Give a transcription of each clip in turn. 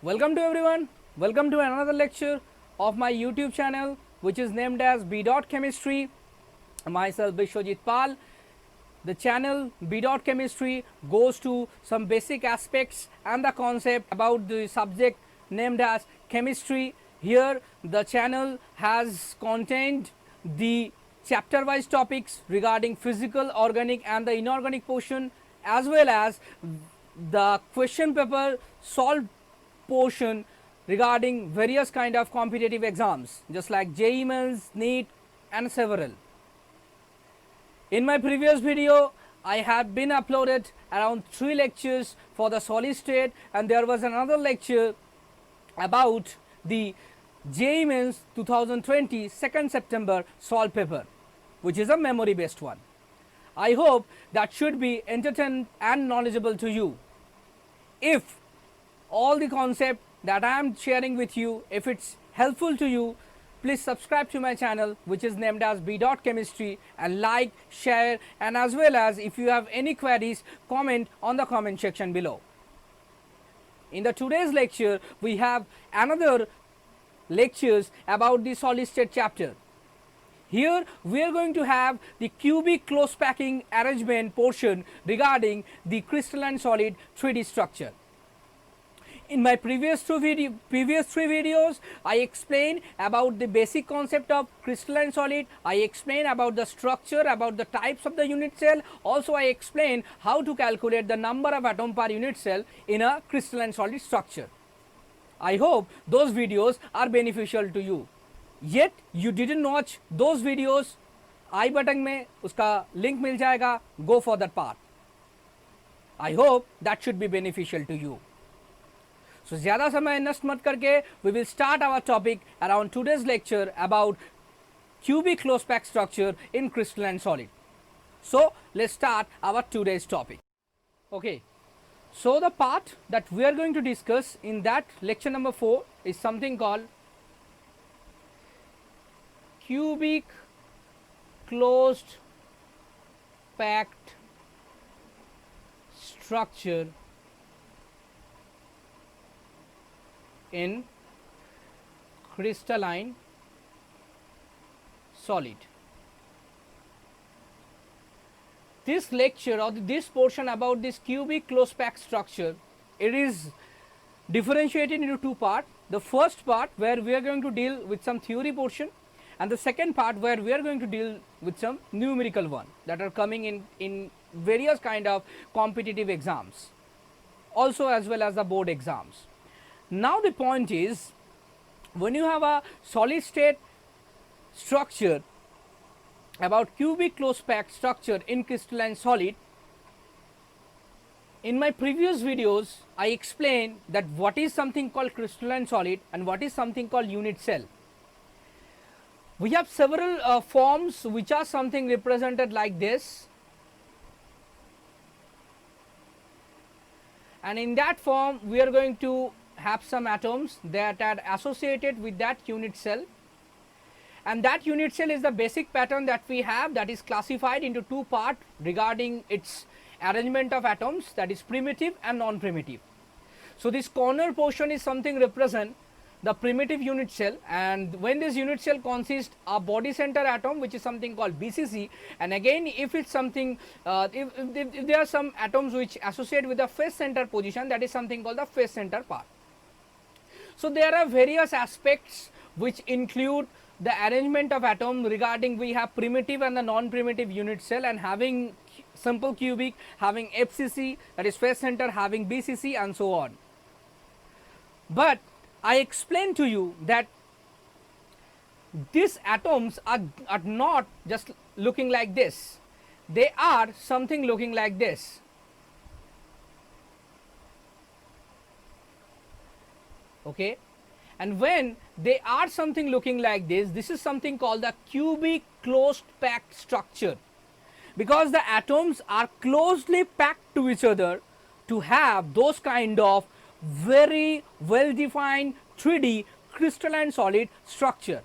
Welcome to everyone. Welcome to another lecture of my YouTube channel, which is named as B. Chemistry. Myself Bishwajit Pal. The channel B. Chemistry goes to some basic aspects and the concept about the subject named as chemistry. Here the channel has contained the chapter wise topics regarding physical, organic and the inorganic portion, as well as the question paper solved portion regarding various kind of competitive exams, just like JEE Mains, NEET and several. In my previous video, I had been uploaded around 3 lectures for the solid state, and there was another lecture about the JEE Mains 2020 2nd September solved paper, which is a memory based one. I hope that should be entertaining and knowledgeable to you. If all the concept that I am sharing with you, if it's helpful to you, please subscribe to my channel, which is named as B. Chemistry, and like, share, and as well as if you have any queries, comment on the comment section below. In the today's lecture, we have another lectures about the solid state chapter. Here we are going to have the cubic close packing arrangement portion regarding the crystalline solid 3D structure. In my previous three videos, I explained about the basic concept of crystalline solid. I explained about the structure, about the types of the unit cell. Also, I explained how to calculate the number of atom per unit cell in a crystalline solid structure. I hope those videos are beneficial to you. Yet you didn't watch those videos, I button में उसका link मिल जाएगा. Go for that part. I hope that should be beneficial to you. So ज़्यादा समय नष्ट मत करके we will start our topic around today's lecture about cubic close pack structure in crystalline solid. So let's start our today's topic. Okay. So the part that we are going to discuss in that lecture number 4 is something called cubic closed packed structure in crystalline solid. This lecture or this portion about this cubic close packed structure, it is differentiated into 2 parts. The first part where we are going to deal with some theory portion, and the second part where we are going to deal with some numerical one that are coming in various kind of competitive exams, also as well as the board exams. Now the point is, when you have a solid state structure about cubic close packed structure in crystalline solid, in my previous videos I explained that what is something called crystalline solid and what is something called unit cell. We have several forms which are something represented like this, and in that form we are going to have some atoms that are associated with that unit cell, and that unit cell is the basic pattern that we have, that is classified into 2 parts regarding its arrangement of atoms, that is primitive and non-primitive. So this corner portion is something represent the primitive unit cell, and when this unit cell consists a body center atom which is something called BCC, and again if it's something if there are some atoms which associate with the face center position, that is something called the face center part. So there are various aspects which include the arrangement of atom regarding we have primitive and the non-primitive unit cell, and having simple cubic, having FCC, that is face center, having BCC and so on. But I explained to you that these atoms are not just looking like this, they are something looking like this. Okay, and when they are something looking like this is something called the cubic closed packed structure, because the atoms are closely packed to each other to have those kind of very well defined 3D crystalline solid structure.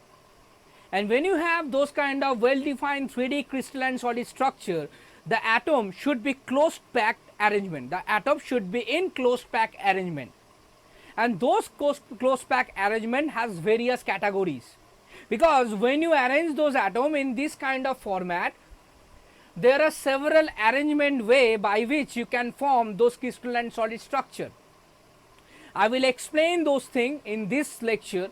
And when you have those kind of well defined 3D crystalline solid structure, the atom should be closed packed arrangement. The atom should be in closed pack arrangement. and those close pack arrangement has various categories, because when you arrange those atoms in this kind of format, there are several arrangement way by which you can form those crystalline solid structure. I will explain those things in this lecture.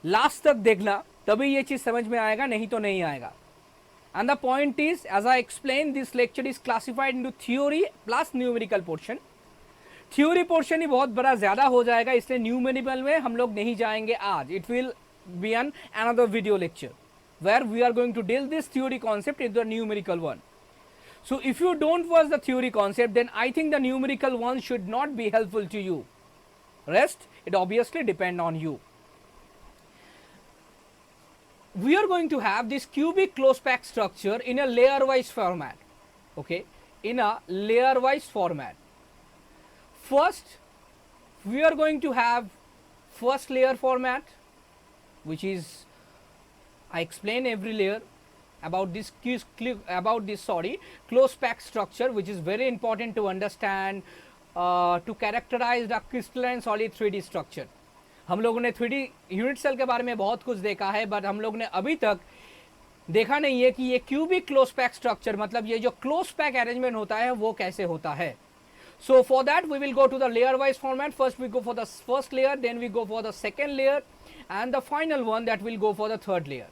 Last तक देखना, तभी ये चीज समझ में आएगा, नहीं तो नहीं आएगा. And the point is, as I explained, this lecture is classified into theory plus numerical portion. Theory portion ही बहुत बड़ा ज़्यादा हो जाएगा, इसलिए न्यूमेरिकल में हम लोग नहीं जाएंगे आज. It will be an another video lecture where we are going to deal this theory concept in the numerical one. So if you don't watch the theory concept, then I think the numerical one should not be helpful to you. Rest, it obviously depend on you. We are going to have this cubic close pack structure in a layer wise format. Okay, in a layer wise format. First, we are going to have first layer format, which is, I explain every layer about this close pack structure, which is very important to understand to characterize the crystalline solid 3D structure. हम लोगों ने 3D unit cell के बारे में बहुत कुछ देखा है, बट हम लोग ने अभी तक देखा नहीं है कि ये क्यूबिक क्लोज पैक स्ट्रक्चर, मतलब ये जो क्लोज पैक अरेंजमेंट होता है वो कैसे होता है. So for that we will go to the layer wise format. First we go for the first layer, then we go for the second layer, and the final one that will go for the third layer.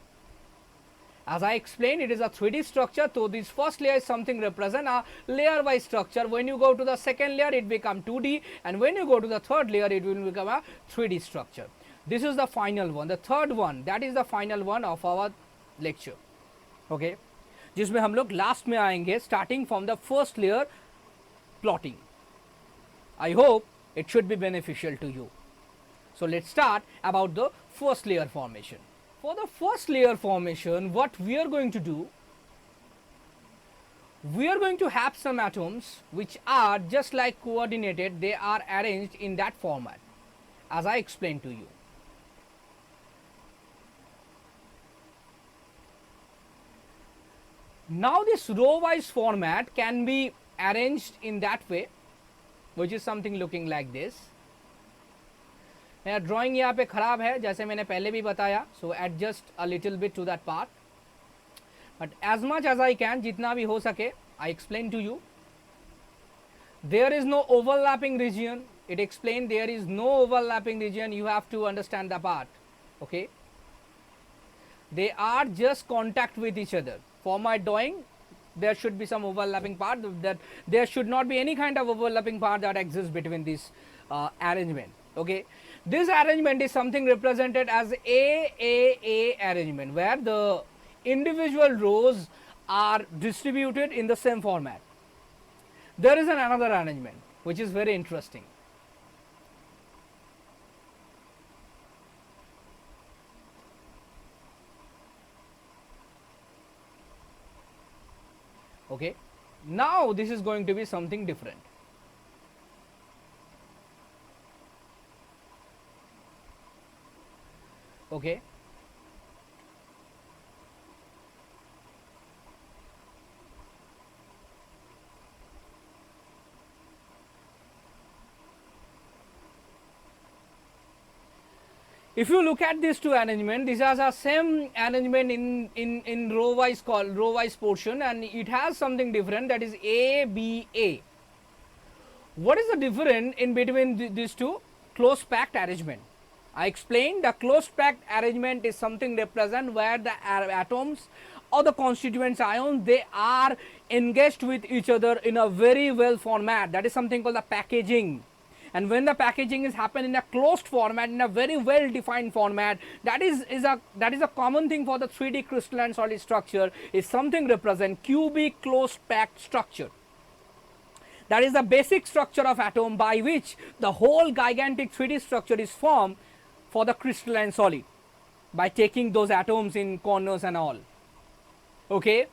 As I explained, it is a 3D structure, so this first layer is something represent a layer wise structure. When you go to the second layer, it become 2D, and when you go to the third layer, it will become a 3D structure. This is the final one. The third one, that is the final one of our lecture. Okay, जिसमें हम लोग last में आएंगे, starting from the first layer plotting. I hope it should be beneficial to you. So let's start about the first layer formation. For the first layer formation, what we are going to do, we are going to have some atoms which are just like coordinated, they are arranged in that format as I explained to you. Now this row wise format can be arranged in that way, which is something looking like this. मेरा drawing यहाँ पे ख़राब है, जैसे मैंने पहले भी बताया, so adjust a little bit to that part, but as much as I can, जितना भी हो सके, I explain to you. There is no overlapping region, it explain there is no overlapping region, you have to understand the part. Okay, they are just contact with each other. For my drawing, there should be some overlapping part, that there should not be any kind of overlapping part that exists between this arrangement. Okay, this arrangement is something represented as A arrangement, where the individual rows are distributed in the same format. There is another arrangement which is very interesting. Okay, now this is going to be something different. Okay, if you look at these two arrangement, these are the same arrangement in row wise portion, and it has something different, that is A. What is the difference in between these two? Close packed arrangement. I explained the close packed arrangement is something represent where the atoms or the constituents ions, they are engaged with each other in a very well format. That is something called the packaging. And when the packaging is happen in a closed format, in a very well defined format, that is a common thing for the 3D crystalline solid structure, is something represent cubic closed packed structure. That is the basic structure of atom by which the whole gigantic 3D structure is formed for the crystalline solid, by taking those atoms in corners and all. Okay,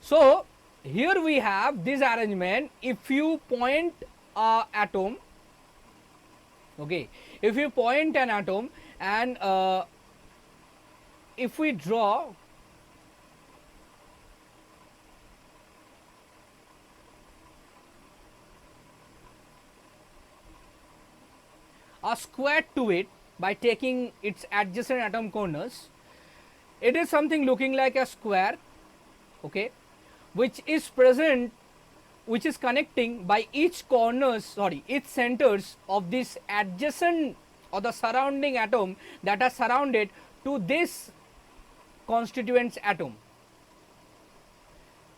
so here we have this arrangement. If you point a atom, okay, if you point an atom and if we draw a square to it by taking its adjacent atom corners, it is something looking like a square, okay, which is present, which is connecting by each each centers of this adjacent or the surrounding atom that are surrounded to this constituents atom.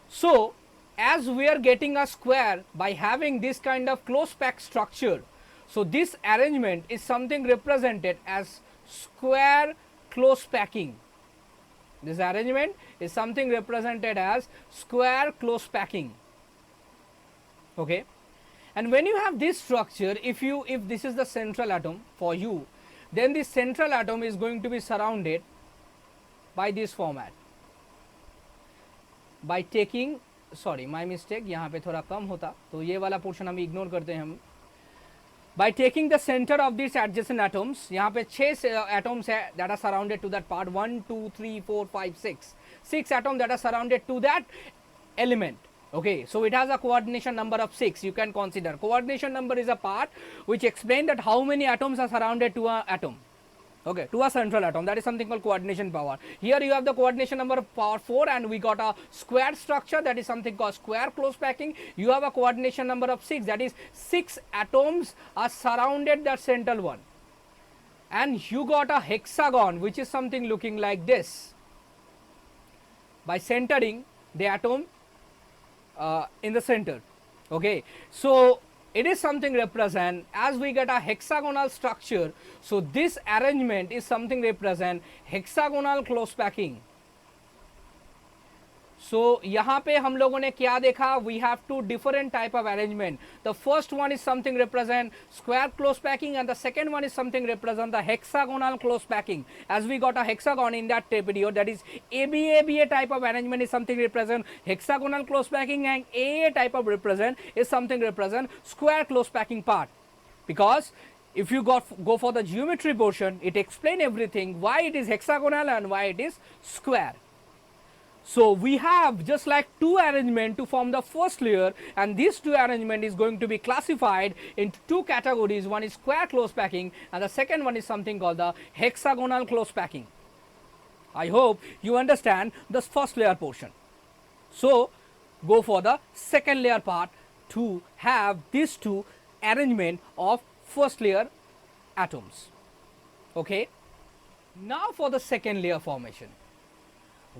So as we are getting a square by having this kind of close packed structure, so this arrangement is something represented as square close packing. This arrangement is something represented as square close packing, okay. And when you have this structure, if this is the central atom for you, then the central atom is going to be surrounded by this format. By taking, sorry my mistake, यहाँ पे थोड़ा कम होता, तो ये वाला portion हम ignore करते हैं हम. By taking the center of these adjacent atoms, यहाँ पे 6 atoms है that are surrounded to that part, 1 2 3 4 5 6 atoms that are surrounded to that element, okay. So it has a coordination number of 6. You can consider coordination number is a part which explain that how many atoms are surrounded to a atom, okay, to a central atom. That is something called coordination power. Here you have the coordination number of power 4, and we got a square structure, that is something called square close packing. You have a coordination number of 6, that is 6 atoms are surrounded that central one, and you got a hexagon which is something looking like this by centering the atom in the center, okay. So it is something represent, as we get a hexagonal structure, so this arrangement is something represent hexagonal close packing. So यहाँ पे हम लोगों ने क्या देखा, we have two different type of arrangement. The first one is something represent square close packing, and the second one is something represent the hexagonal close packing. As we got a hexagon in that video, that is ABA type of arrangement is something represent hexagonal close packing, and AA type of represent is something represent square close packing part. Because if you go for the geometry portion, it explain everything why it is hexagonal and why it is square. So we have just like two arrangement to form the first layer, and this two arrangement is going to be classified into two categories. One is square close packing, and the second one is something called the hexagonal close packing. I hope you understand the first layer portion. So go for the second layer part to have these two arrangement of first layer atoms, okay. Now for the second layer formation.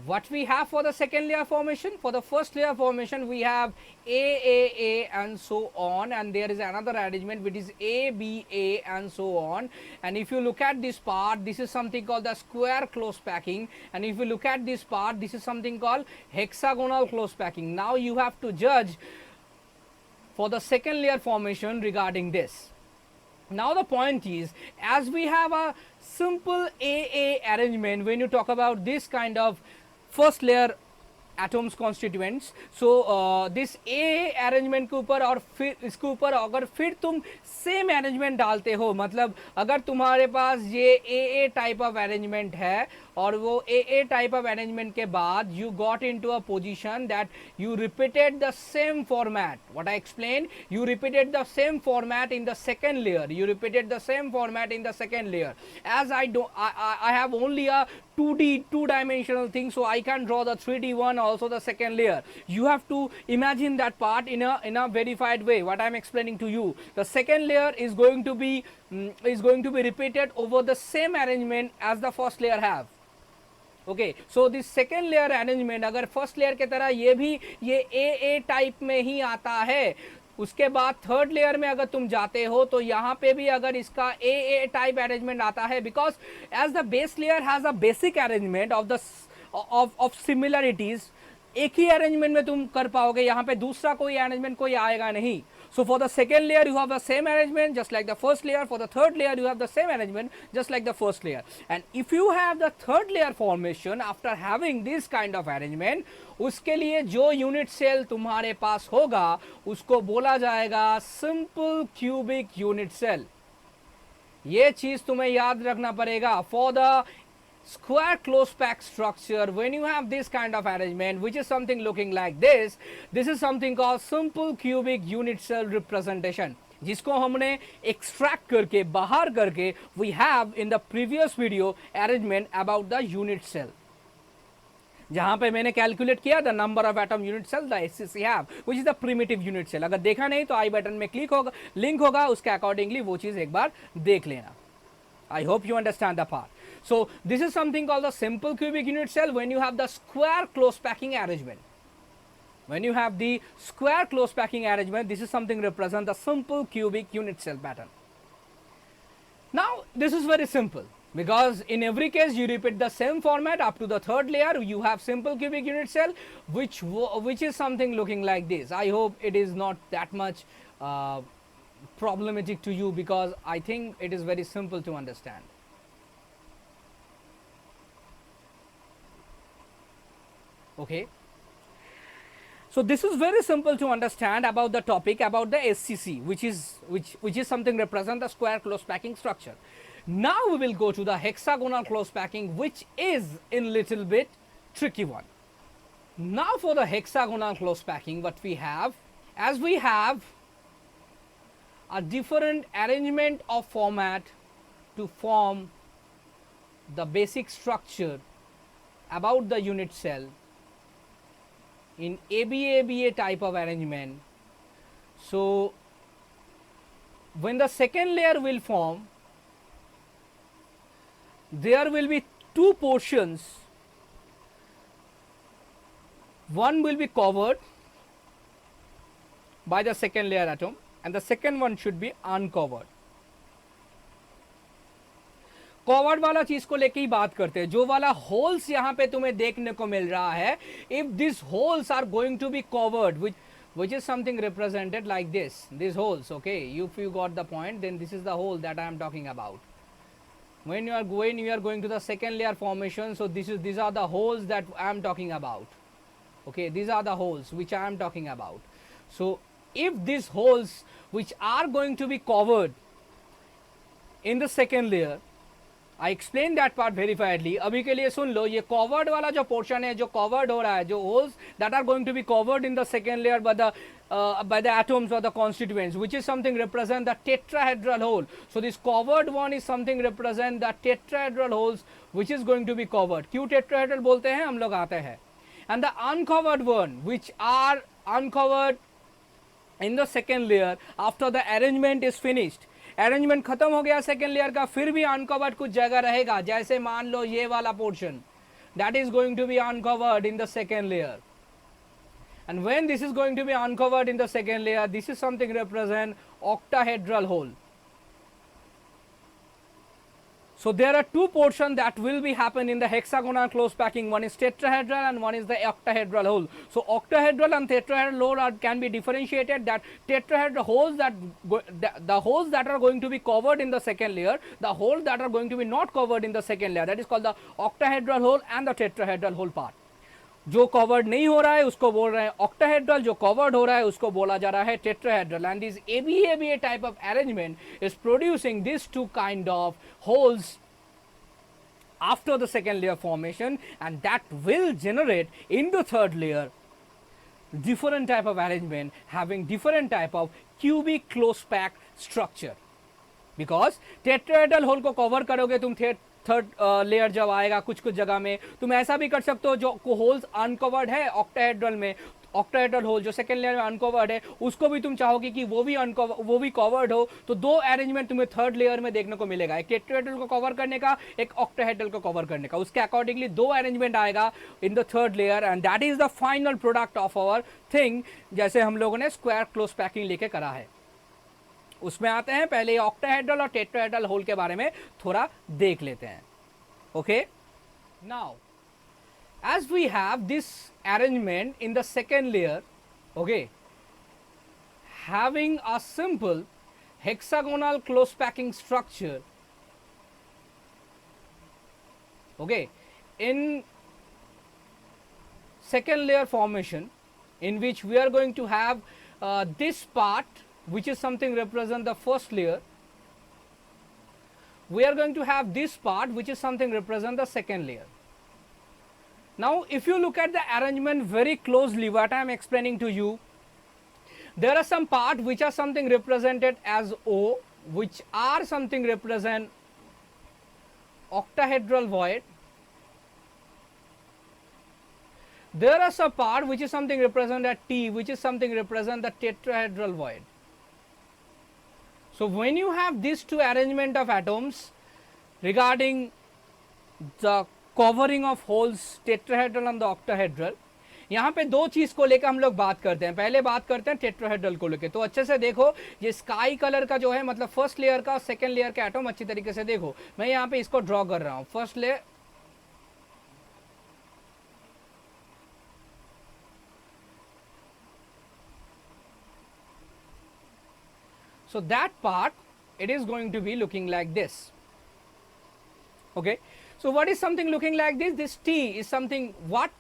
What we have for the second layer formation? For the first layer formation, we have AAA and so on, and there is another arrangement which is ABA and so on. And if you look at this part, this is something called the square close packing, and if you look at this part, this is something called hexagonal close packing. Now you have to judge for the second layer formation regarding this. Now the point is, as we have a simple AA arrangement, when you talk about this kind of first layer atoms constituents, so this A arrangement के ऊपर और फिर इसके ऊपर अगर फिर तुम same arrangement डालते हो, मतलब अगर तुम्हारे पास ये AA टाइप ऑफ अरेंजमेंट है और वो AA टाइप ऑफ अरेंजमेंट के बाद you got into a position that you repeated the same format. What I explained, you repeated the same format in the second layer. You repeated the same format in the second layer. As I have only a 2D, two-dimensional thing, so I can draw the 3D one, also the second layer. You have to imagine that part in a verified way. What I am explaining to you, the second layer is going to be repeated over the same arrangement as the first layer have. Okay, so this second layer arrangement अगर first layer के तरह ये भी ये AA type में ही आता है, उसके बाद थर्ड लेयर में अगर तुम जाते हो तो यहाँ पे भी अगर इसका AA टाइप अरेंजमेंट आता है, because as the base layer has a basic arrangement of similarities, एक ही अरेंजमेंट में तुम कर पाओगे, यहाँ पे दूसरा कोई अरेंजमेंट कोई आएगा नहीं. So for the second layer you have the same arrangement just like the first layer. For the third layer you have the same arrangement just like the first layer. And if you have the third layer formation after having this kind of arrangement, उसके लिए जो unit cell तुम्हारे पास होगा उसको बोला जाएगा simple cubic unit cell. ये चीज तुम्हें याद रखना पड़ेगा. For the square close packed structure, when you have this kind of arrangement which is something looking like this is something called simple cubic unit cell representation. जिसको हमने extract करके बाहर करके we have in the previous video arrangement about the unit cell, जहां पे मैंने calculate किया the number of atom unit cell the SCC have which is the primitive unit cell. अगर देखा नहीं तो आई बटन में क्लिक होगा, लिंक होगा, उसके अकॉर्डिंगली वो चीज एक बार देख लेना। I hope you understand the part. So this is something called the simple cubic unit cell when you have the square close packing arrangement. When you have the square close packing arrangement, this is something represent the simple cubic unit cell pattern. Now this is very simple because in every case you repeat the same format up to the third layer. You have simple cubic unit cell which is something looking like this. I hope it is not that much problematic to you because I think it is very simple to understand. Okay, so this is very simple to understand about the topic about the SCC, which is something represent the square close packing structure. Now we will go to the hexagonal close packing, which is in little bit tricky one. Now for the hexagonal close packing, what we have, as we have a different arrangement of format to form the basic structure about the unit cell in ABA type of arrangement. So when the second layer will form, there will be two portions. One will be covered by the second layer atom and the second one should be uncovered. Covered वाला चीज को लेके ही बात करते हैं, जो वाला holes यहाँ पे तुम्हें देखने को मिल रहा है, if this holes are going to be covered which is something represented like this, these holes, okay, if you got the point, then this is the hole that I am talking about. When you are going to the second layer formation, so these are the holes that I am talking about. Okay, these are the holes which I am talking about. So if these holes which are going to be covered in the second layer, I explained that part verifiedly. अभी के लिए सुन लो, ये covered वाला जो portion है, जो covered हो रहा है, जो holes that are going to be covered in the second layer by the atoms or the constituents, which is something represent the tetrahedral hole. So this covered one is something represent the tetrahedral holes which is going to be covered. क्यों tetrahedral बोलते हैं हम लोग आते हैं. And the uncovered one which are uncovered in the second layer after the arrangement is finished. Arrangement खत्म हो गया सेकेंड लेयर का, फिर भी अनकवर्ड कुछ जगह रहेगा, जैसे मान लो ये वाला portion that is going to be uncovered in the second layer. And when this is going to be uncovered in the second layer, this is something represent octahedral hole. So there are two portions that will be happen in the hexagonal close packing. One is tetrahedral and one is the octahedral hole. So octahedral and tetrahedral hole can be differentiated. That tetrahedral holes the holes that are going to be covered in the second layer, the holes that are going to be not covered in the second layer, that is called the octahedral hole and the tetrahedral hole part. जो covered नहीं हो रहा है उसको बोल रहे हैं octahedral, जो कवर्ड हो रहा है उसको बोला जा रहा है tetrahedral. And this ABA type of arrangement is producing this two kind of holes after the second layer formation, and that will generate in the third layer different type of arrangement having different type of cubic close pack structure. Because tetrahedral hole को cover करोगे तुम third layer जब आएगा कुछ जगह में, तुम ऐसा भी कर सकते हो जो होल्स अनकवर्ड है ऑक्टाहेड्रल में, ऑक्टाहेड्रल होल जो सेकेंड लेयर में अनकवर्ड है उसको भी तुम चाहोगे कि वो भी कवर्ड हो, तो दो अरेंजमेंट तुम्हें थर्ड लेयर में देखने को मिलेगा, एक टेट्राहेड्रल को कवर करने का, एक ऑक्टाहेड्रल को कवर करने का. उसके अकॉर्डिंगली दो अरेंजमेंट आएगा in the third layer and that is the final product of our thing. जैसे हम लोगों ने स्क्वायर क्लोज पैकिंग लेके करा है, उसमें आते हैं. पहले ऑक्टाहेड्रल और टेट्राहेड्रल होल के बारे में थोड़ा देख लेते हैं. Okay, now as we have this arrangement in the second layer, okay, having a simple hexagonal close packing structure, okay, in second layer formation, in which we are going to have this part which is something represent the first layer, we are going to have this part which is something represent the second layer. Now if you look at the arrangement very closely, what I am explaining to you, There are some part which are something represented as O, which are something represent octahedral void. There are some part which is something represent at T, which is something represent the tetrahedral void. So when you have these two arrangement of atoms regarding the covering of holes tetrahedral and the octahedral, यहाँ पे दो चीज को लेकर हम लोग बात करते हैं. पहले बात करते हैं टेट्राहेड्रल को लेकर. तो अच्छे से देखो, ये स्काई कलर का जो है मतलब फर्स्ट लेयर का सेकंड लेयर का एटम अच्छी तरीके से देखो. मैं यहाँ पे इसको ड्रॉ कर रहा हूँ. First layer, so that part it is going to be looking like this. Okay, so what is something looking like this? This T is something what?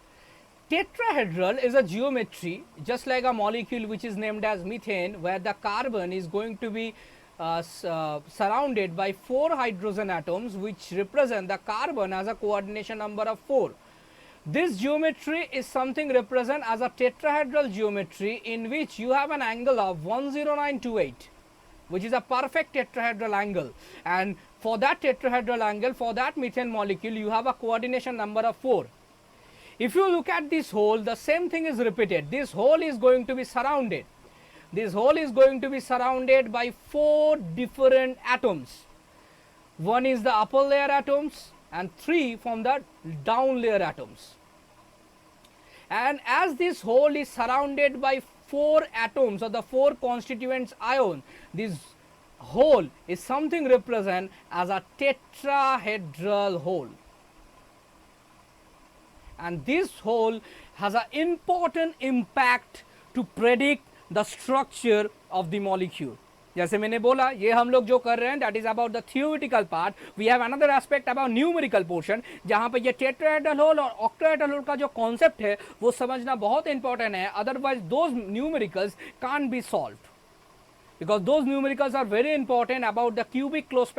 Tetrahedral is a geometry just like a molecule which is named as methane, where the carbon is going to be surrounded by 4 hydrogen atoms which represent the carbon as a coordination number of 4. This geometry is something represent as a tetrahedral geometry in which you have an angle of 10928, which is a perfect tetrahedral angle, and for that tetrahedral angle, for that methane molecule, you have a coordination number of 4. If you look at this hole, the same thing is repeated. This hole is going to be surrounded. This hole is going to be surrounded by 4 different atoms. One is the upper layer atoms and 3 from the down layer atoms. And as this hole is surrounded by 4 atoms or the 4 constituents ion, this hole is something represent as a tetrahedral hole. And this hole has an important impact to predict the structure of the molecule. जैसे मैंने बोला, ये हम लोग जो कर रहे हैं that is about the theoretical part. We have another aspect about numerical portion, जहाँ पे ये tetrahedral hole और octahedral hole का जो concept है वो समझना बहुत important है. Otherwise those numericals can't be solved, because those numericals are very important about the cubic close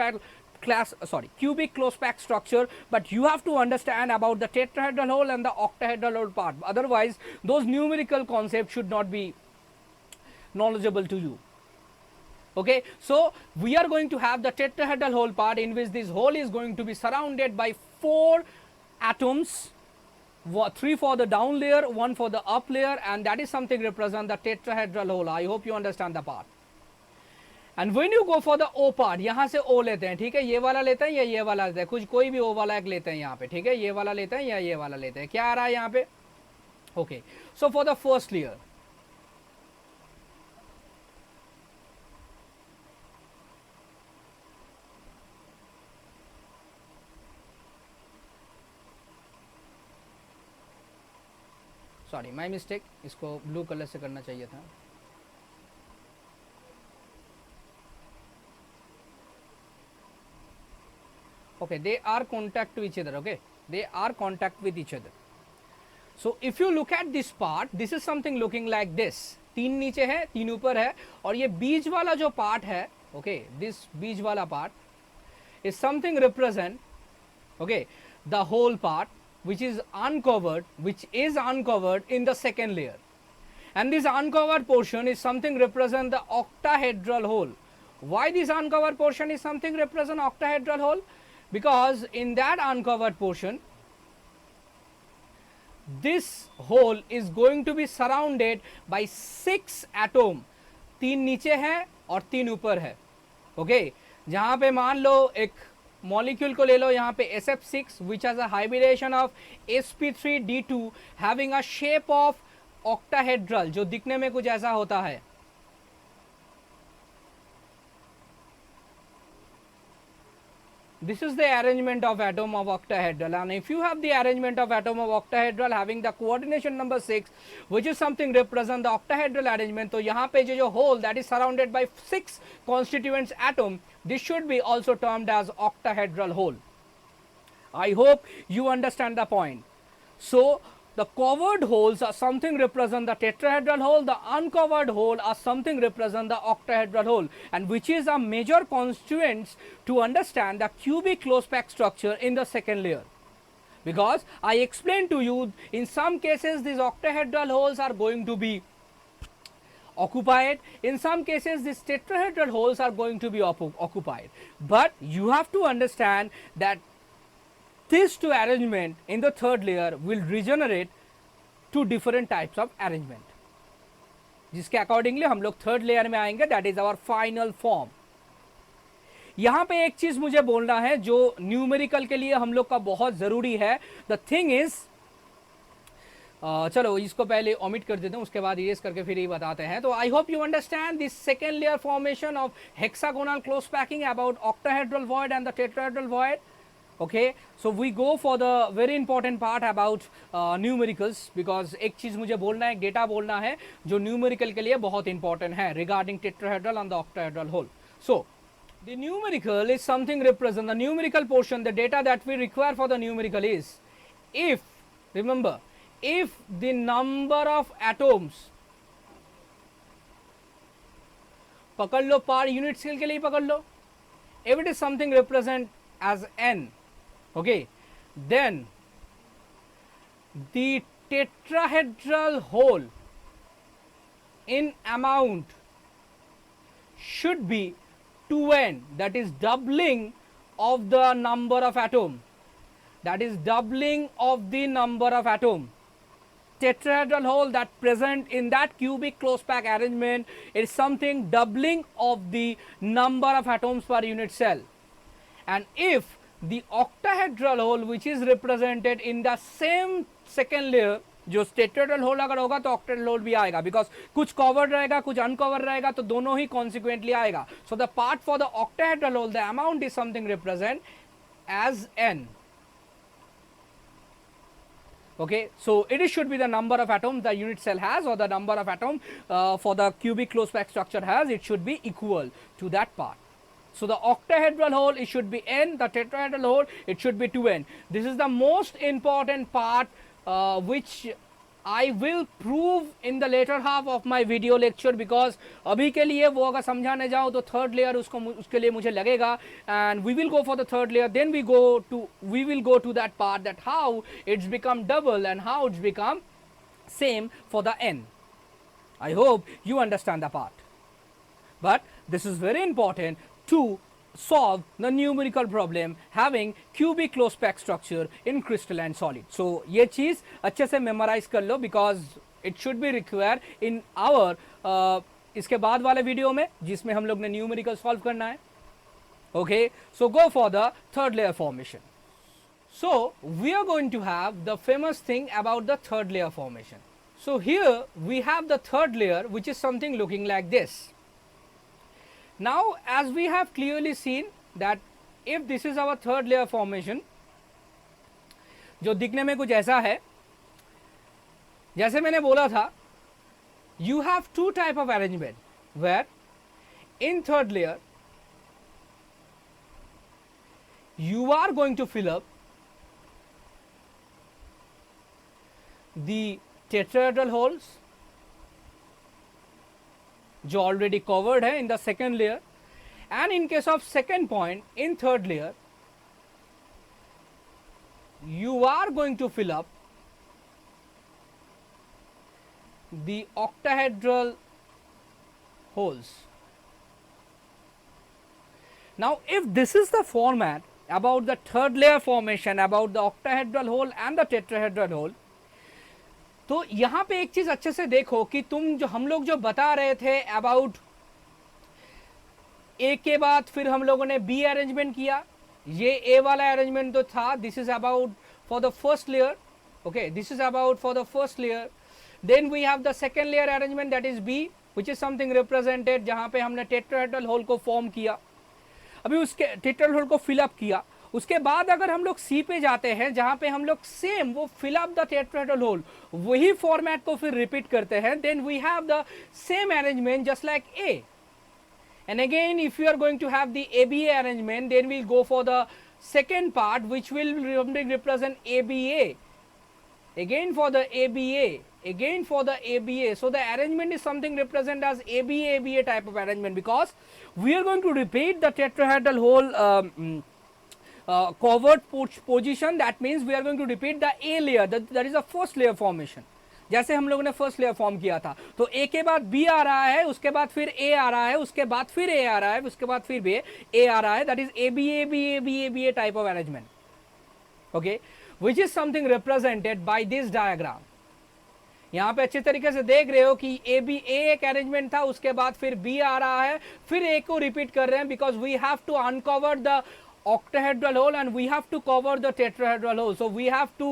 pack structure, but you have to understand about the tetrahedral hole and the octahedral hole part. Otherwise those numerical concepts should not be knowledgeable to you. Okay, so we are going to have the tetrahedral hole part, in which this hole is going to be surrounded by 4 atoms, 3 for the down layer, 1 for the up layer, and that is something represent the tetrahedral hole. I hope you understand the part. And when you go for the O part, यहाँ से O लेते हैं, ठीक है, ये वाला लेते हैं या ये वाला लेते हैं, कुछ कोई भी O वाला एक लेते हैं यहाँ पे, ठीक है, ये वाला लेते हैं या ये वाला लेते हैं, क्या आ रहा है यहाँ पे? Okay, so for the first layer, sorry my mistake, इसको ब्लू कलर से करना चाहिए था. Okay, they are contact to each other. Okay, they are contact with each other. So if you look at this part, this is something looking like this. 3 नीचे है, 3 ऊपर है, और ये बीच वाला जो part है, okay, this बीच वाला part is something represent, okay, the whole part which is uncovered in the second layer, and this uncovered portion is something represent the octahedral hole. Why this uncovered portion is something represent octahedral hole? Because in that uncovered portion, this hole is going to be surrounded by 6 atom. 3 नीचे है और 3 ऊपर है. Okay, जहाँ पे मान लो एक molecule को ले लो, यहाँ पे SF6 which has a hybridization of sp3d2 having a shape of octahedral, जो दिखने में कुछ ऐसा होता है. This is the arrangement of atom of octahedral, and if you have the arrangement of atom of octahedral having the coordination number 6, which is something represent the octahedral arrangement, तो यहाँ पे जो hole that is surrounded by 6 constituents atom, this should be also termed as octahedral hole. I hope you understand the point. So the covered holes are something represent the tetrahedral hole, the uncovered hole are something represent the octahedral hole, and which is a major constituents to understand the cubic close pack structure in the second layer. Because I explained to you, in some cases these octahedral holes are going to be occupied. In some cases, these tetrahedral holes are going to be occupied. But you have to understand that these two arrangement in the third layer will regenerate to different types of arrangement, जिसके accordingly हम लोग third layer में आएंगे. That is our final form. यहां पे एक चीज मुझे बोलना है जो न्यूमेरिकल के लिए हम लोग का बहुत जरूरी है. द थिंग इज, चलो इसको पहले ओमिट कर देते हैं, उसके बाद इरेज करके फिर ये बताते हैं. तो आई hope you understand this second layer formation of hexagonal close packing about octahedral void and the tetrahedral void. Okay, so we go for the very important part about numericals, because एक चीज मुझे बोलना है, डेटा बोलना है जो numerical के लिए बहुत इंपॉर्टेंट है regarding tetrahedral and the octahedral whole. So the numerical is something represent the numerical portion, the data that we require for the numerical is, if, remember, if the number of atoms, पकड़ लो per unit scale के लिए पकड़ लो, if it is something represent as n, okay, then the tetrahedral whole in amount should be 2n, that is doubling of the number of atom, that is doubling of the number of atom. Tetrahedral hole that present in that cubic close pack arrangement is something doubling of the number of atoms per unit cell. And if the octahedral hole which is represented in the same second layer, जो tetrahedral hole अगर होगा तो octahedral hole भी आएगा, because कुछ covered रहेगा कुछ uncovered रहेगा, तो दोनों ही consequently आएगा. So the part for the octahedral hole, the amount is something represent as n. Okay, so it should be the number of atoms the unit cell has, or the number of atom for the cubic close pack structure has, it should be equal to that part. So the octahedral hole, it should be n, the tetrahedral hole, it should be 2n. This is the most important part which I will prove in the later half of my video lecture, because अभी के लिए वो अगर समझाने जाओ तो third layer उसके लिए मुझे लगेगा, and we will go for the third layer, then we will go to that part, that how it's become double and how it's become same for the n. I hope you understand the part, but this is very important to solve the numerical problem having cubic close pack structure in crystalline solid. So ये चीज अच्छे से memorize कर लो, because it should be required in our इसके बाद वाले video में जिसमें हम लोग ने numerical solve करना है. Okay, so go for the third layer formation. So we are going to have the famous thing about the third layer formation. So here we have the third layer, which is something looking like this. Now as we have clearly seen that if this is our third layer formation, जो दिखने में कुछ ऐसा है, जैसे मैंने बोला था, you have two type of arrangement where in third layer you are going to fill up the tetrahedral holes जो ऑलरेडी कवर्ड है इन the second layer, and in case of second point in third layer you are going to fill up the octahedral holes. Now if this is the format about the third layer formation, about the octahedral hole and the tetrahedral hole, तो यहाँ पे एक चीज अच्छे से देखो कि हम लोग जो बता रहे थे अबाउट ए के बाद फिर हम लोगों ने बी अरेंजमेंट किया, ये ए वाला अरेंजमेंट तो था, this is about for the first layer, okay, this is about for the first layer. Then we have the second layer arrangement that is B, which is something represented, जहाँ पे हमने tetrahedral hole को form किया, अभी उसके tetrahedral hole को fill up किया. उसके बाद अगर हम लोग सी पे जाते हैं जहां पे हम लोग सेम वो fill up the tetrahedral hole, वही फॉर्मेट को फिर रिपीट करते हैं, then we have the same arrangement just like A. And again if you are going to have the ABA arrangement, then we'll go for the second part which will represent ABA, again for the ABA, again for the ABA. So the arrangement is something represent as ABA type of arrangement, because we are going to repeat the tetrahedral hole covered position. That means we are going to repeat the A layer, that is the first layer formation. जैसे हम लोगों ने first layer form किया था, तो ए के बाद B आ रहा है, उसके बाद फिर ए आ रहा है, उसके बाद फिर ए आ रहा है, उसके बाद फिर भी ए आ रहा है, that is A B A B A B A B A type of arrangement, okay, which is something represented by this diagram. यहां पे अच्छे तरीके से देख रहे हो कि ए बी ए एक अरेंजमेंट था, उसके बाद फिर बी आ रहा है, फिर ए को रिपीट कर रहे हैं, because we have to uncover the octahedral hole and we have to cover the tetrahedral hole, so we have to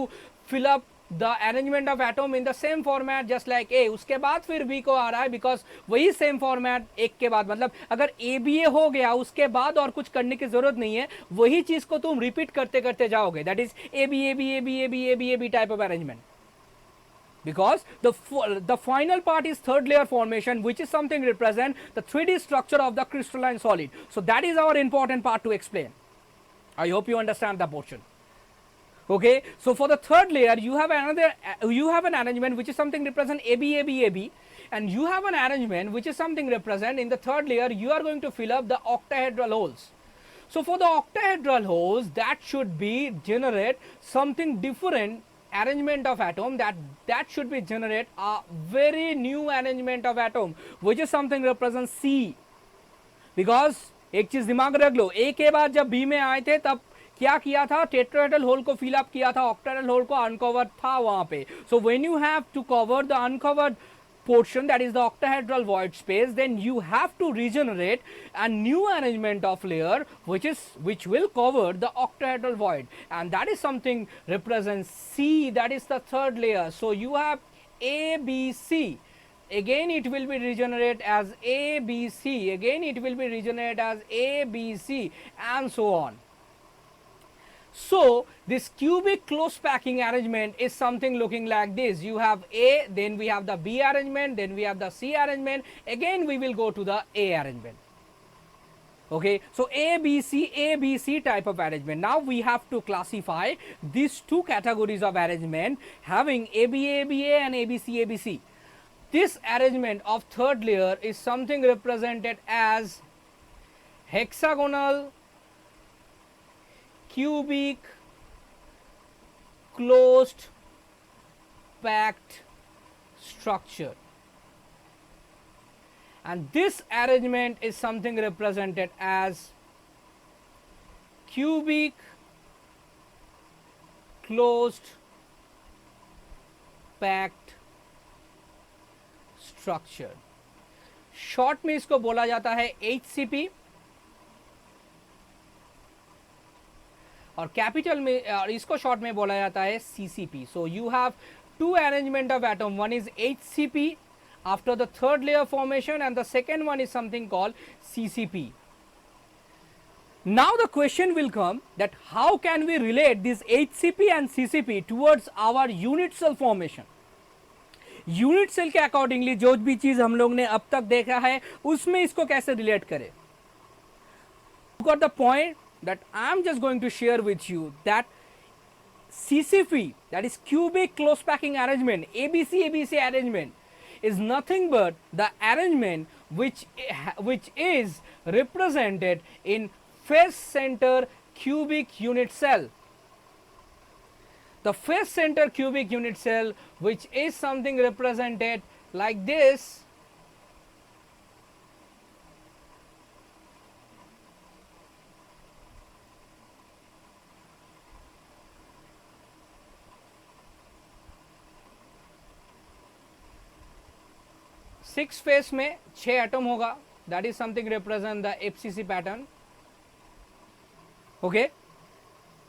fill up the arrangement of atom in the same format just like A। उसके बाद फिर B को आ रहा है, because वही same format एक के बाद, मतलब अगर ए बी ए हो गया उसके बाद और कुछ करने की जरूरत नहीं है, वही चीज को तुम रिपीट करते करते जाओगे, that is A B A B A B A B A B A B type of arrangement, because the final part is third layer formation, which is something represent the 3D structure of the crystalline solid. So that is our important part to explain. I hope you understand the portion. Okay, so for the third layer you have an arrangement which is something represent AB AB AB, and you have an arrangement which is something represent in the third layer you are going to fill up the octahedral holes. So for the octahedral holes, that should be generate something different arrangement of atom, that should be generate a very new arrangement of atom which is something represent C, because एक चीज दिमाग रख लो, ए के बाद जब B में आए थे तब क्या किया था, टेट्राहेड्रल होल को फिल अप किया था, ऑक्टाहेड्रल होल को अनकवर था वहां पे। So when you have to cover the uncovered portion, that is the octahedral void space, then you have to regenerate a new arrangement of layer which will cover the octahedral void, and that is something represents C, that is the third layer. So you have A B C, again it will be regenerate as A B C, again it will be regenerate as A B C, and so on. So this cubic close packing arrangement is something looking like this. You have A, then we have the B arrangement, then we have the C arrangement, again we will go to the A arrangement. Okay, so A B C type of arrangement. Now we have to classify these two categories of arrangement having ABA and ABC. This arrangement of third layer is something represented as hexagonal cubic closed packed structure, and this arrangement is something represented as cubic closed packed structure. Short में इसको बोला जाता है HCP, और capital में और इसको short में बोला जाता है CCP. So you have two arrangement of atom, one is HCP after the third layer formation and the second one is something called CCP. Now the question will come that how can we relate this HCP and CCP towards our unit cell formation. Unit cell के accordingly जो भी चीज हम लोग ने अब तक देखा है उसमें इसको कैसे रिलेट करें. You got the point that I am just going to share with you that CCP, that is cubic close packing arrangement, ABC arrangement, is nothing but the arrangement which is represented in face center cubic unit cell. The face center cubic unit cell, which is something represented like this. Six face में 6 atom होगा, that is something represent the FCC pattern. Okay,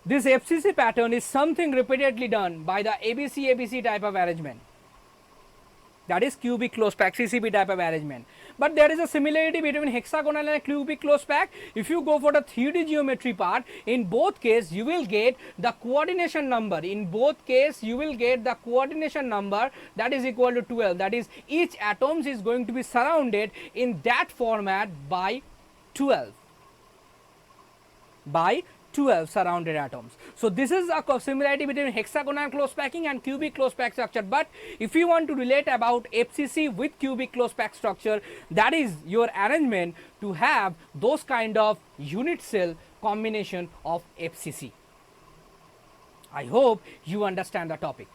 this FCC pattern is something repeatedly done by the ABC type of arrangement, that is cubic close pack CCP type of arrangement. But there is a similarity between hexagonal and cubic close pack. If you go for the 3D geometry part, in both case you will get the coordination number. In both case you will get the coordination number that is equal to 12. That is, each atoms is going to be surrounded in that format by 12. By 12 surrounded atoms. So this is a similarity between hexagonal close packing and cubic close pack structure. But if you want to relate about FCC with cubic close pack structure, that is your arrangement to have those kind of unit cell combination of FCC. I hope you understand the topic.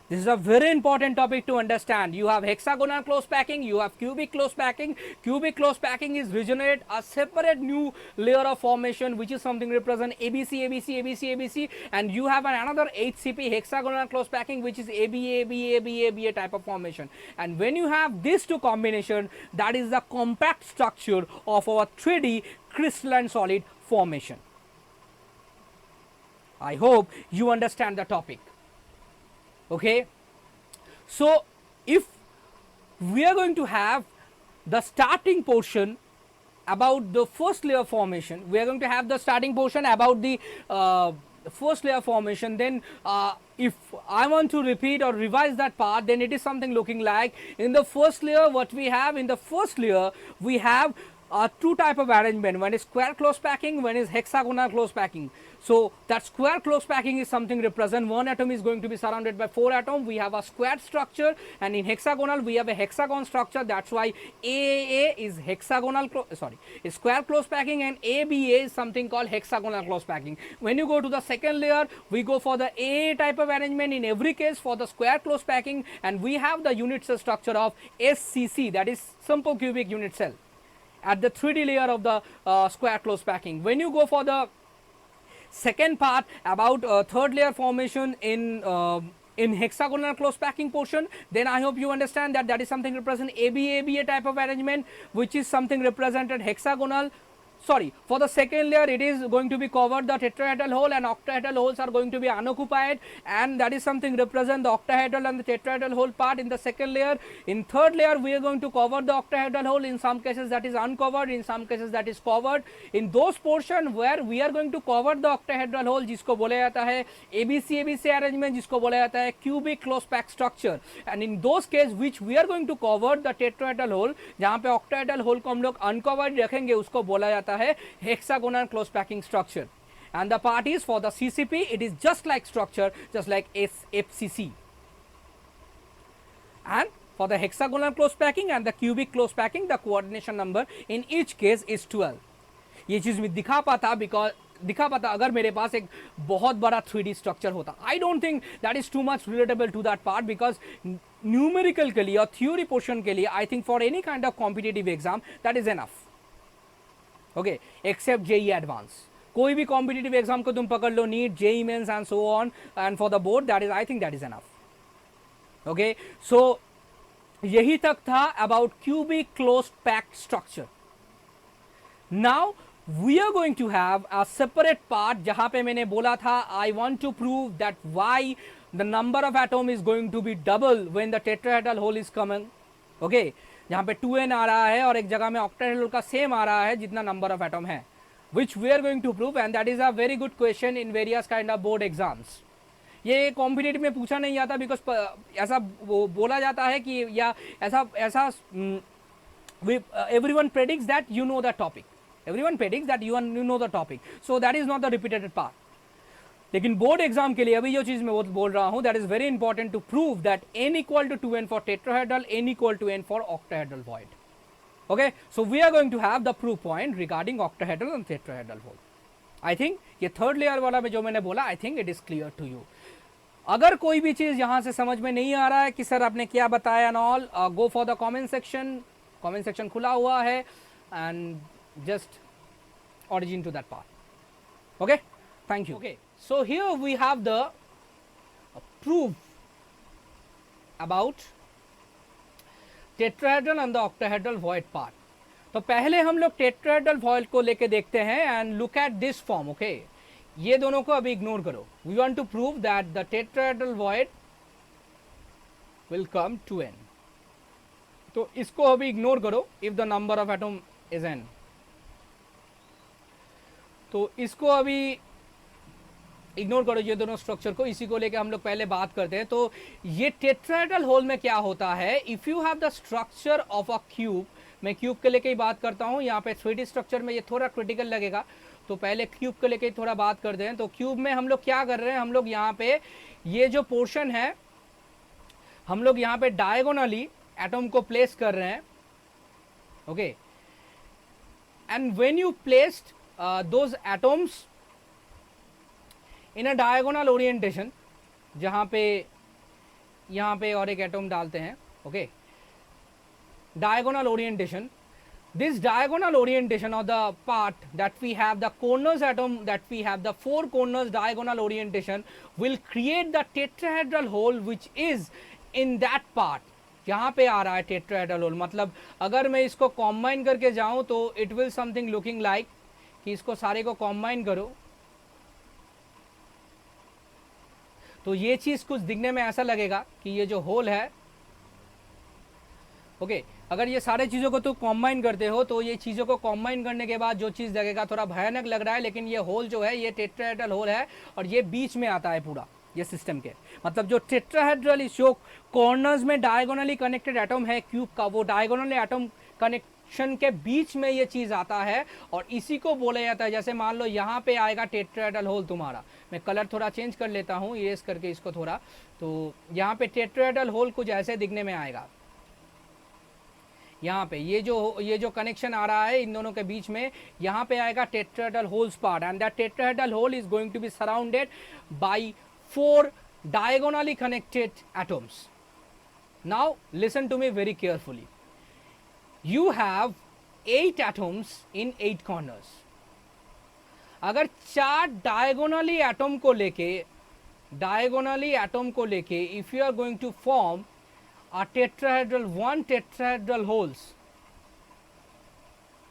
This is a very important topic to understand. You have hexagonal close packing, you have cubic close packing. Cubic close packing is regenerate a separate new layer of formation, which is something represent ABC, ABC, ABC, ABC, and you have another HCP, hexagonal close packing, which is ABA, ABA, ABA, ABA type of formation. And when you have these two combination, that is the compact structure of our 3D crystalline solid formation. I hope you understand the topic. Okay, so if we are going to have the starting portion about the first layer formation, we are going to have the starting portion about the first layer formation, then if I want to repeat or revise that part, then it is something looking like in the first layer. What we have in the first layer, we have two type of arrangement. One is square close packing, one is hexagonal close packing. So that square close packing is something represent one atom is going to be surrounded by 4 atoms. We have a squared structure, and in hexagonal we have a hexagon structure. That's why AAA is hexagonal is square close packing, and ABA is something called hexagonal close packing. When you go to the second layer, we go for the AA type of arrangement in every case for the square close packing, and we have the unit cell structure of SCC, that is simple cubic unit cell, at the 3D layer of the square close packing. When you go for the second part about third layer formation in hexagonal close packing portion, then I hope you understand that that is something represent ABA type of arrangement, which is something represented hexagonal. For the second layer it is going to be covered the tetrahedral hole, and octahedral holes are going to be unoccupied, and that is something represent the octahedral and the tetrahedral hole part in the second layer. In third layer we are going to cover the octahedral hole. In some cases that is uncovered, in some cases that is covered. In those portion where we are going to cover the octahedral hole, जिसको बोला जाता है ABC ABC arrangement, जिसको बोला जाता है cubic close pack structure, and in those case which we are going to cover the tetrahedral hole, जहाँ पे octahedral hole को हम लोग uncovered रखेंगे, उसको बोला जाता है hexagonal close packing structure. And the part is for the CCP, it is just like structure, just like FCC. And for the hexagonal close packing and the cubic close packing, the coordination number in each case is 12. ये चीज़ मैं दिखा पाता अगर मेरे पास एक बहुत बड़ा 3D structure होता. I don't think that is too much relatable to that part, because numerical के लिए और theory portion के लिए I think for any kind of competitive exam that is enough. Okay, except JEE advance. कोई भी competitive exam को तुम पकड़ लो, NEET, JEE mains and so on, and for the board that is, I think that is enough. Okay, so यही तक था about cubic closed packed structure. Now we are going to have a separate part जहाँ पे मैंने बोला था I want to prove that why the number of atom is going to be double when the tetrahedral hole is coming. Okay, जहाँ पे 2n आ रहा है और एक जगह में octahedral का सेम आ रहा है जितना नंबर ऑफ एटम है, which we are going to prove, and that is a very good question in various kind of board exams. ये कॉम्पिटिटिव में पूछा नहीं जाता, बिकॉज ऐसा बोला जाता है कि या ऐसा everyone predicts that you know the topic, everyone predicts that you know the topic, so that is not the repeated part. लेकिन बोर्ड एग्जाम के लिए अभी जो चीज़ मैं बोल रहा हूँ, that is very important to prove that n equal to 2n for tetrahedral, n equal to n for octahedral void. Okay, so we are going to have the proof point regarding octahedral and tetrahedral hole. I think ये third layer वाला में जो मैंने बोला, I think it is clear to you. अगर कोई भी चीज़ यहाँ से समझ में नहीं आ रहा है कि सर आपने क्या बताया and all, go for the comment section खुला हुआ है, and just origin to that part. Okay, thank you. Okay, so here we have the proof about tetrahedral and the octahedral void part. तो पहले हम लोग tetrahedral void को लेके देखते हैं and look at this form. Okay, ये दोनों को अभी इग्नोर करो. We want to prove that the tetrahedral void will come to n. तो इसको अभी इग्नोर करो if the number of atom is n. तो इसको अभी इग्नोर करो, ये दोनों स्ट्रक्चर को, इसी को लेके हम लोग पहले बात करते हैं. तो ये टेट्राहेड्रल होल में क्या होता है, if you have the structure of a cube, मैं क्यूब के लेके ही बात करता हूँ. यहाँ पे 3D स्ट्रक्चर में ये थोड़ा क्रिटिकल लगेगा, तो पहले क्यूब के लेके थोड़ा बात करते हैं. तो क्यूब में हम लोग क्या कर रहे हैं, हम लोग यहाँ पे ये जो पोर्शन है, हम लोग यहाँ पे डायगोनली एटम को प्लेस कर रहे हैं. Okay, and when you placed those atoms in a diagonal orientation, जहाँ पे यहाँ पे और एक एटम डालते हैं. Okay, diagonal orientation. This diagonal orientation of the part that we have, the corners atom that we have, the four corners diagonal orientation will create the tetrahedral hole which is in that part. यहाँ पे आ रहा है tetrahedral hole, मतलब अगर मैं इसको combine करके जाऊं तो it will something looking like कि इसको सारे को कॉम्बाइन करो तो ये चीज कुछ दिखने में ऐसा लगेगा कि ये जो होल है, ओके, अगर ये सारे चीज़ों को तो कॉम्बाइन करते हो तो ये चीज़ों को कॉम्बाइन करने के बाद जो चीज़ लगेगा थोड़ा भयानक लग रहा है, लेकिन ये होल जो है ये टेट्राहेड्रल होल है और ये बीच में आता है पूरा ये सिस्टम के. मतलब जो टेट्राहेड्रल जो कॉर्नर्स में डायगोनली कनेक्टेड एटम है क्यूब का, वो डायगोनली एटम कनेक्शन के बीच में ये चीज़ आता है और इसी को बोला जाता है. जैसे मान लो यहाँ पे आएगा टेट्राहेड्रल होल तुम्हारा, मैं कलर थोड़ा चेंज कर लेता हूँ इरेज करके इसको थोड़ा, तो यहाँ पे टेट्राहेड्रल होल कुछ ऐसे दिखने में आएगा. यहाँ पे ये जो कनेक्शन आ रहा है इन दोनों के बीच में, यहाँ पे आएगा tetrahedral holes part and that tetrahedral hole is going to be surrounded by 4 diagonally connected atoms. Now listen to me very carefully. You have 8 atoms in 8 corners. अगर 4 diagonally atom को लेके if you are going to form a tetrahedral, 1 tetrahedral holes,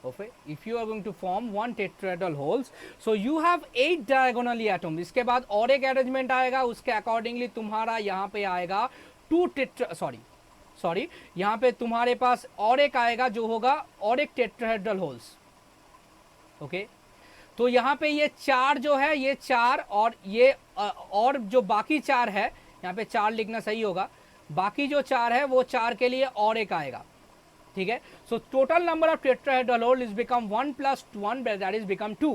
okay, if you are going to form 1 tetrahedral holes, so you have 8 diagonally atom. इसके बाद और एक arrangement आएगा, उसके accordingly तुम्हारा यहाँ पे आएगा 2 यहाँ पे तुम्हारे पास और एक आएगा जो होगा और एक टेट्राहेड्रल होल्स. ओके, तो यहाँ पे ये 4 जो है ये 4 और ये और जो बाकी 4 है, यहाँ पे 4 लिखना सही होगा, बाकी जो 4 है वो 4 के लिए और एक आएगा. ठीक है, so total number of tetrahedral hole is become 1 plus 1, that is become 2.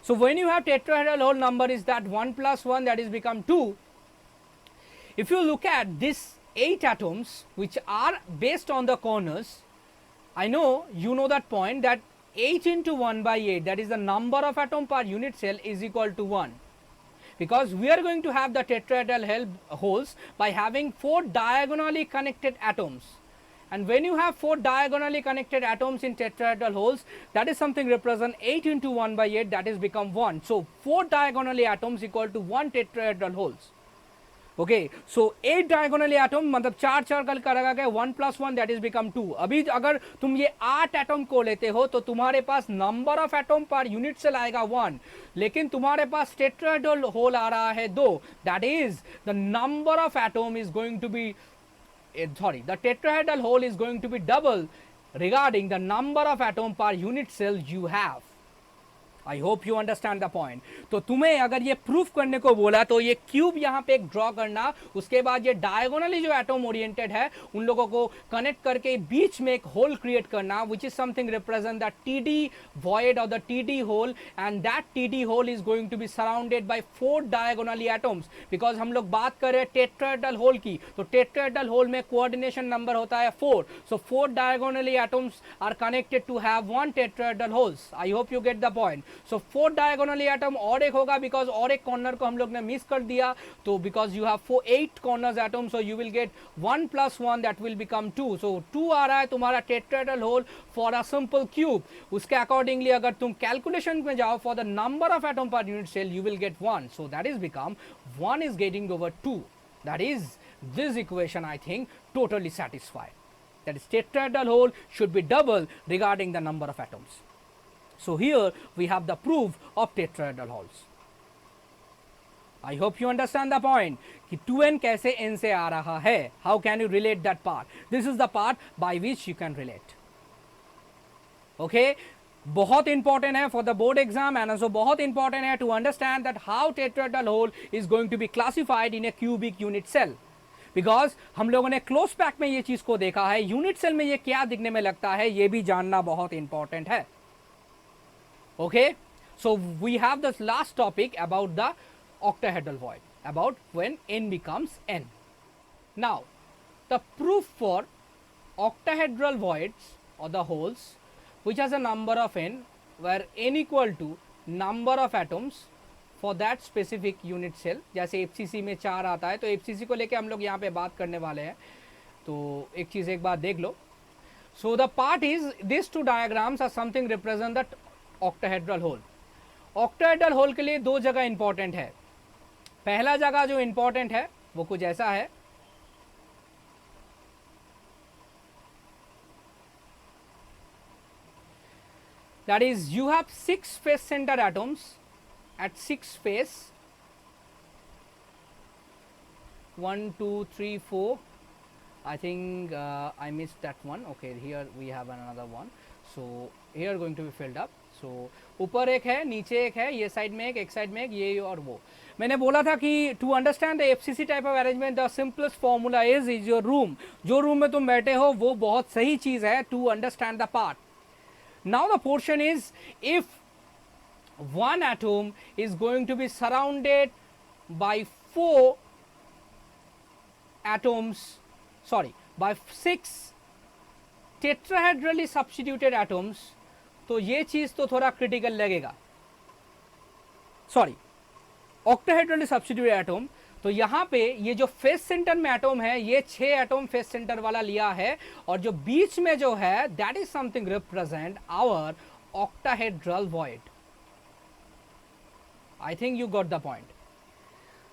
So when you have tetrahedral hole number is that 1 plus 1, that is become 2. If you look at this 8 atoms which are based on the corners, I know you know that point that 8 into 1 by 8, that is the number of atom per unit cell, is equal to 1. Because we are going to have the tetrahedral holes by having 4 diagonally connected atoms. And when you have 4 diagonally connected atoms in tetrahedral holes, that is something represent 8 into 1 by 8, that is become 1. So 4 diagonally atoms equal to 1 tetrahedral holes. Okay, so 8 diagonally atom मतलब 4 कल करेगा गया 1 plus 1, that is become 2. अभी अगर तुम ये 8 atom को लेते हो तो तुम्हारे पास number of atom per unit cell आएगा 1, लेकिन तुम्हारे पास टेट्राहेड्रल होल आ रहा है 2. That is the number of atom is going to be the tetrahedral hole is going to be double regarding the number of atom per unit cell you have. I hope you understand the point. तो तुम्हें अगर ये proof करने को बोला तो ये cube यहाँ पे एक ड्रॉ करना, उसके बाद ये डायगोनली जो एटम ओरिएंटेड है उन लोगों को कनेक्ट करके बीच में एक होल क्रिएट करना, which is something represent the TD void और the TD hole, and that TD hole is going to be surrounded by 4 diagonally atoms. Because हम लोग बात कर रहे हैं टेट्राहेड्रल होल की, तो टेट्राहेड्रल होल में कोऑर्डिनेशन नंबर होता है 4. So 4 diagonally atoms are connected to have 1 tetrahedral holes. I hope you get the point. So 4 diagonally atom और एक होगा, बिकॉज और एक कॉर्नर को हम लोग ने मिस कर दिया, तो because you have 8 corners atom, so you will get 1 plus 1, that will become 2. So 2 आ रहा है तुम्हारा tetrahedral hole for a simple cube. उसके अकॉर्डिंगली अगर तुम कैलकुलेशन में जाओ for the number of atom per unit cell, you will get 1. So that is become 1 is getting over 2. That is, this equation I think totally satisfied. That is, tetrahedral hole should be double regarding the number of atoms. So here we have the proof of tetrahedral holes. I hope you understand the point कि 2n कैसे n से आ रहा है. How can you relate that part? This is the part by which you can relate. Okay, बहुत important है for the board exam and also बहुत important है to understand that how tetrahedral hole is going to be classified in a cubic unit cell. Because हम लोगों ने close pack में ये चीज को देखा है, यूनिट सेल में ये क्या दिखने में लगता है ये भी जानना बहुत इंपॉर्टेंट है. Okay, so we have this last topic about the octahedral void, about when n becomes n. Now, the proof for octahedral voids or the holes which has a number of n, where n equal to number of atoms for that specific unit cell. जैसे FCC में 4 आता है, तो FCC को लेके हम लोग यहाँ पे बात करने वाले हैं। तो एक चीज़ एक बार देख लो। So the part is this two diagrams are something represent the octahedral hole. Octahedral hole के लिए 2 जगह इंपॉर्टेंट है। पहला जगह जो इंपॉर्टेंट है वो कुछ ऐसा है, that is you have 6 face center atoms at 6 face, 1 2 3 4, I think I missed that one. Okay, here we have another one, so here going to be filled up. So ऊपर एक है, नीचे एक है, ये साइड में एक साइड में एक, ये और वो। मैंने बोला था कि to understand the FCC type of arrangement the simplest formula is your room. जो रूम में तुम बैठे हो वो बहुत सही चीज है to understand the part. Now the portion is, if one atom is going to be surrounded by 4 atoms, sorry, by 6 tetrahedrally substituted atoms, तो ये चीज तो थोड़ा क्रिटिकल लगेगा। सॉरी, ऑक्टाहेड्रली सब्स्टिट्यूटेड एटम, तो यहाँ पे ये जो फेस सेंटर में एटम है, ये 6 एटम फेस सेंटर वाला लिया है, और जो बीच में जो है that is something represent our octahedral void. I think you got the point.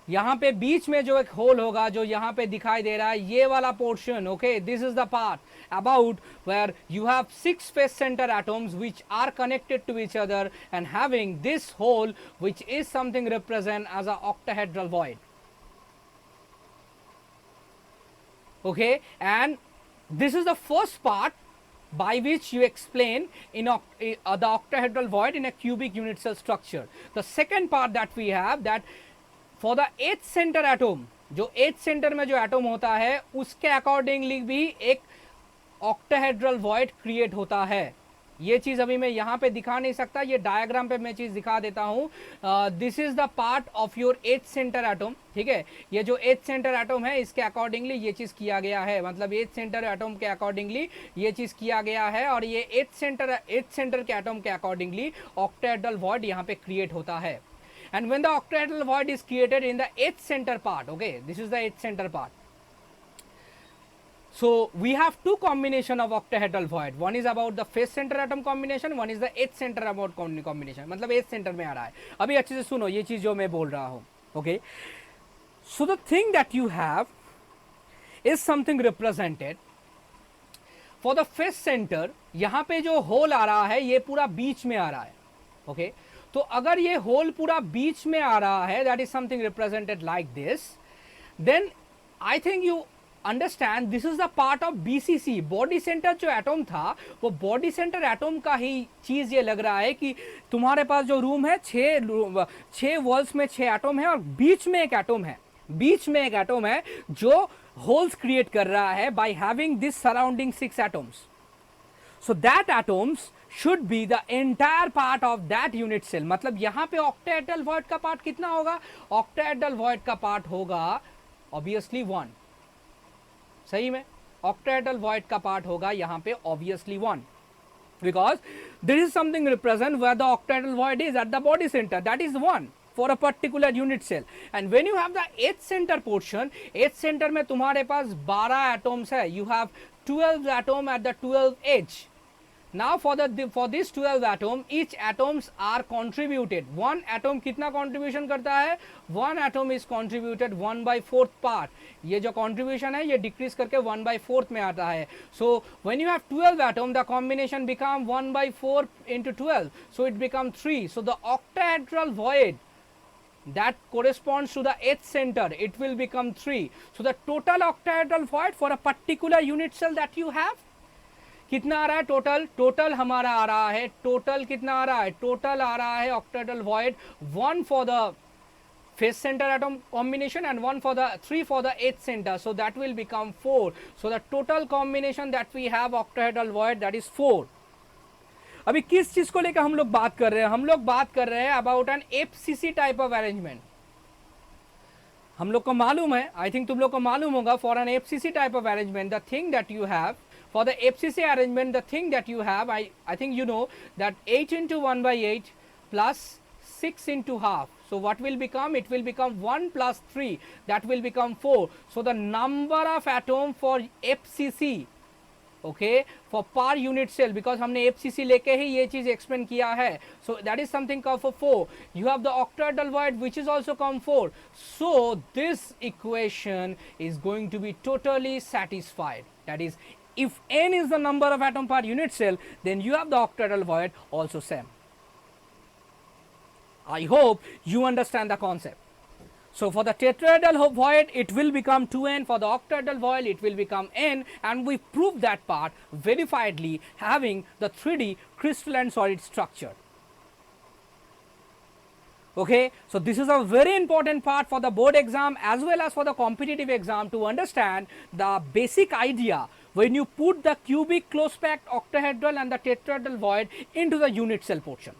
यहाँ पे बीच में जो एक होल होगा जो यहाँ पे दिखाई दे रहा है, ये वाला portion, okay, this is the part about where you have 6 face center atoms which are connected to each other and having this hole which is something represent as a octahedral void. Okay, and this is the first part by which you explain in the octahedral void in a cubic unit cell structure. The second part that we have, that for the 8th center atom, जो 8th center में जो atom होता है उसके accordingly भी एक octahedral void create होता है। ये चीज अभी मैं यहाँ पे दिखा नहीं सकता, ये डायग्राम पे मैं चीज दिखा देता हूँ। This is the part of your 8th centre atom, ठीक है। ये जो 8th सेंटर एटम है इसके अकॉर्डिंगली ये चीज किया गया है, मतलब 8th सेंटर एटम के अकॉर्डिंगली ये चीज किया गया है, और ये 8th सेंटर के एटम के अकॉर्डिंगली ऑक्टाहेड्रल वॉइड यहाँ पे क्रिएट होता है। And when the octahedral void is created in the 8th center part, okay, this is the 8th center part. So we have 2 combination of octahedral void. One is about the face center atom combination, one is the 8th center about combination. मतलब 8th center में आ रहा है। अभी अच्छे से सुनो ये चीज जो मैं बोल रहा हूँ, okay. So the thing that you have is something represented for the face center. यहाँ पे जो होल आ रहा है ये पूरा बीच में आ रहा है, okay. तो अगर ये होल पूरा बीच में आ रहा है, that is something represented like this, then I think you understand this is the part of BCC. Body center जो एटम था वो बॉडी सेंटर एटम का ही चीज ये लग रहा है कि तुम्हारे पास जो रूम है 6 वॉल्स में 6 एटम है और बीच में एक एटम है, बीच में एक एटम है जो होल्स क्रिएट कर रहा है by having this surrounding 6 atoms. So that atoms should be the entire part of that unit cell। मतलब यहाँ पे octahedral void का पार्ट कितना होगा? octahedral void का पार्ट होगा obviously 1। सही में octahedral void का पार्ट होगा यहाँ पे obviously 1, because there is something represent where the octahedral void is at the body center, that is 1 for a particular unit cell। and when you have the 8th center portion, 8th center में तुम्हारे पास 12 atoms है, you have 12 atom at the 12th edge। Now for this 12 atom, each atoms are contributed। one atom कितना contribution करता है? one atom is contributed 1/4 part। ये जो contribution है ये decrease करके 1/4 में आता है। So when you have 12 atom, the combination become 1/4 into 12, so it become 3। so the octahedral void that corresponds to the 8th center, it will become 3। so the total octahedral void for a particular unit cell that you have, कितना आ रहा है total? Total हमारा आ रहा है, total कितना आ रहा है? Total आ रहा है octahedral void 1 for the face center atom combination and 3 for the 8th center, so that will become 4। So the total combination that we have octahedral void that is 4। अभी किस चीज को लेकर हम लोग बात कर रहे हैं? हम लोग बात कर रहे हैं about an FCC type of arrangement. हम लोग को मालूम है, आई थिंक तुम लोग को मालूम होगा, for an FCC type of arrangement the thing that you have, for the FCC arrangement, the thing that you have, I think you know that 8 into 1/8 plus 6 into half. So what will become? It will become 1 plus 3, that will become 4. So the number of atom for FCC, okay, for per unit cell, because हमने FCC लेके ही ये चीज explain किया है. So that is something called for 4. You have the octahedral void which is also come 4. So this equation is going to be totally satisfied. That is, if n is the number of atom per unit cell, then you have the octahedral void also same. I hope you understand the concept. So for the tetrahedral void, it will become 2n. For the octahedral void, it will become n, and we proved that part verifiedly having the 3D crystalline solid structure. Okay, so this is a very important part for the board exam as well as for the competitive exam to understand the basic idea when you put the cubic close packed octahedral and the tetrahedral void into the unit cell portion.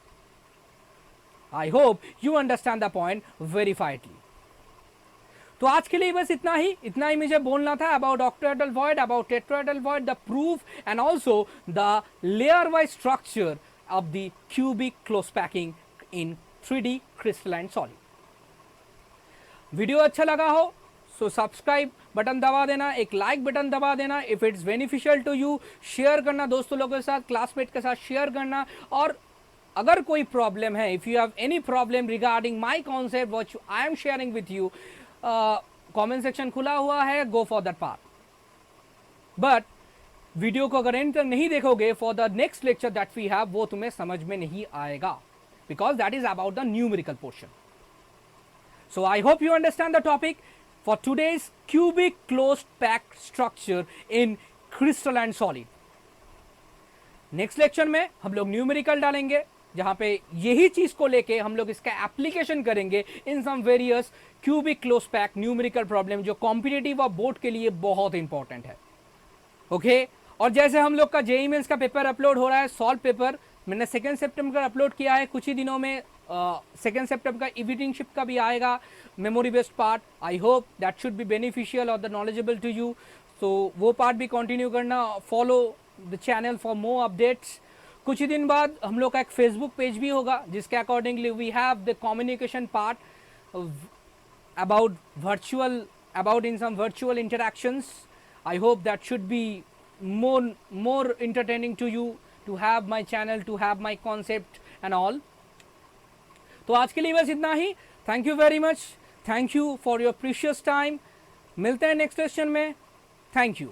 I hope you understand the point verifiedly. तो आज के लिए बस इतना ही मुझे बोलना था about octahedral void, about tetrahedral void, the proof and also the layer wise structure of the cubic close packing in 3D crystalline solid. Video अच्छा लगा हो सो सब्सक्राइब बटन दबा देना, एक लाइक बटन दबा देना. If it's beneficial to you, share करना दोस्तों लोगों के साथ, क्लासमेट के साथ शेयर करना. और अगर कोई प्रॉब्लम है, if you have any problem regarding my concept which I am sharing with you, comment section खुला हुआ है, go for that part. But video को अगर एंड तक नहीं देखोगे for the next lecture that we have, वो तुम्हें समझ में नहीं आएगा, because that is about the numerical portion. So I hope you understand the topic for today's cubic closed packed structure in crystalline solid. Next lecture में हम लोग numerical डालेंगे, जहां पे यही चीज को लेके हम लोग इसका एप्लीकेशन करेंगे in some various cubic close pack numerical problem, जो कॉम्पिटिटिव और बोर्ड के लिए बहुत इंपॉर्टेंट है. ओके, और जैसे हम लोग का जेईई मेंस का पेपर अपलोड हो रहा है, सॉल्व पेपर मैंने 2 सितंबर अपलोड किया है, कुछ ही दिनों में 2 सितंबर का इविटिंगशिप का भी आएगा, memory based part. I hope that should be beneficial और द नॉलेजेबल टू यू. तो वो पार्ट भी कंटिन्यू करना, follow the channel for more updates. कुछ ही दिन बाद हम लोग का एक फेसबुक पेज भी होगा, जिसके accordingly we have the communication part about in some virtual interactions. I hope that should be more entertaining to you to have my channel, to have my concept and all. तो आज के लिए बस इतना ही. Thank you very much, thank you for your precious time. मिलते हैं next session में. Thank you.